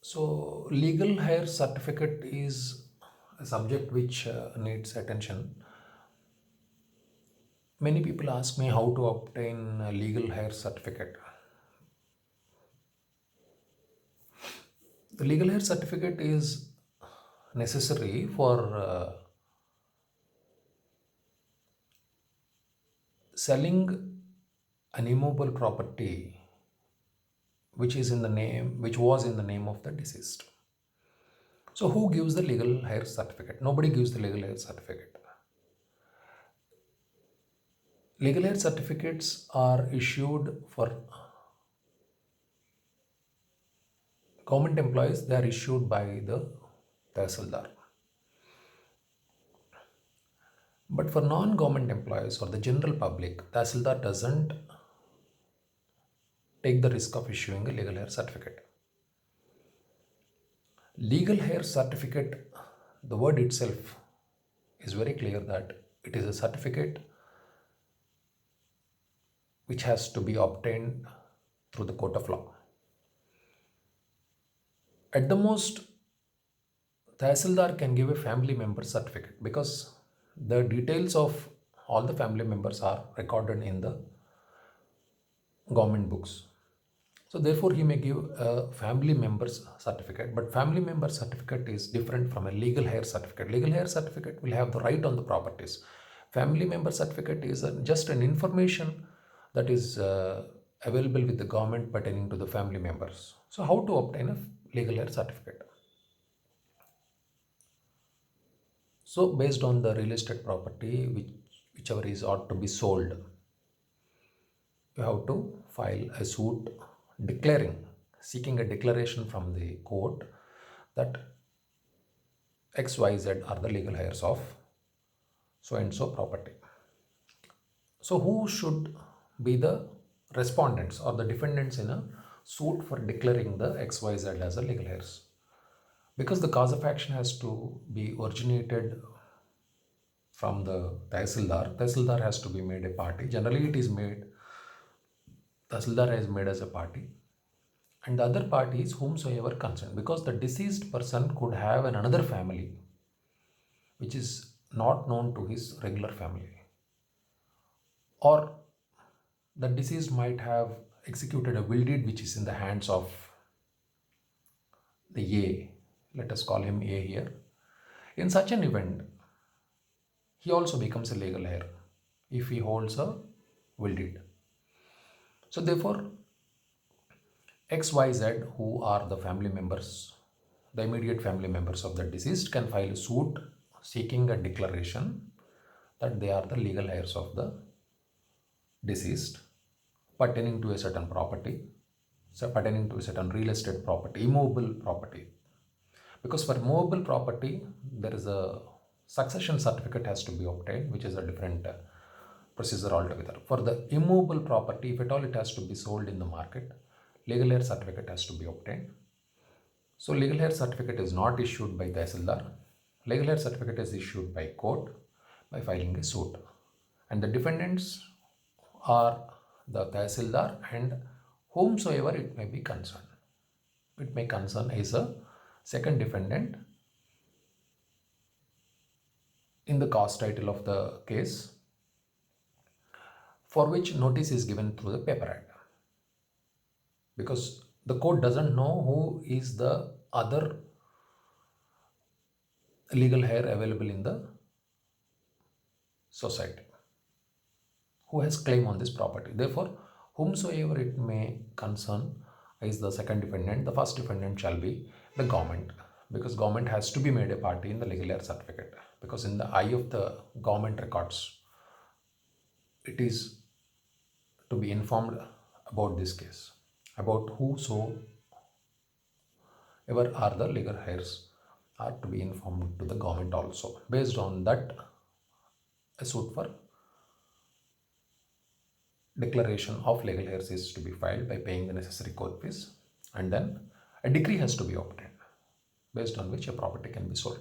So, legal hire certificate is a subject which needs attention. Many people ask me how to obtain a legal hire certificate. The legal hire certificate is necessary for selling an immovable property which was in the name of the deceased. So, who gives the legal hire certificate? Nobody gives the legal hire certificate. Legal aid certificates are issued for government employees, they are issued by the Tahsildar. But for non government employees or the general public, Tahsildar doesn't take the risk of issuing a legal hair certificate. Legal hair certificate, the word itself is very clear that it is a certificate which has to be obtained through the court of law. At the most, Tahsildar can give a family member certificate because the details of all the family members are recorded in the government books. So therefore, he may give a family member's certificate, but family member certificate is different from a legal heir certificate. Legal heir certificate will have the right on the properties. Family member certificate is just an information that is available with the government pertaining to the family members. So how to obtain a legal heir certificate? So based on the real estate property, whichever is ought to be sold, you have to file a suit seeking a declaration from the court that XYZ are the legal heirs of so and so property. So who should be the respondents or the defendants in a suit for declaring the XYZ as a legal heirs? Because the cause of action has to be originated from the Tahsildar. Tahsildar has to be made a party. Generally, Tahsildar is made as a party, and the other party is whomsoever concerned, because the deceased person could have another family which is not known to his regular family, or the deceased might have executed a will deed which is in the hands of the A. Let us call him A here. In such an event, he also becomes a legal heir if he holds a will deed. So therefore, XYZ, who are the family members, the immediate family members of the deceased, can file a suit seeking a declaration that they are the legal heirs of the deceased pertaining to a certain property, so pertaining to a certain real estate property, immovable property. Because for movable property, there is a succession certificate has to be obtained, which is a different procedure altogether. For the immovable property, if at all it has to be sold in the market, legal heir certificate has to be obtained. So legal heir certificate is not issued by Tahsildar. Legal heir certificate is issued by court by filing a suit. And the defendants are the Tahsildar and whomsoever it may be concerned. It may concern is a second defendant in the cause title of the case, for which notice is given through the paper act. Because the court doesn't know who is the other legal heir available in the society who has claim on this property. Therefore, whomsoever it may concern is the second defendant. The first defendant shall be the government, because government has to be made a party in the legal heir certificate, because in the eye of the government records, it is to be informed about this case, about whosoever are the legal heirs are to be informed to the government also. Based on that, a suit for declaration of legal heirs is to be filed by paying the necessary court fees, and then a decree has to be obtained based on which a property can be sold.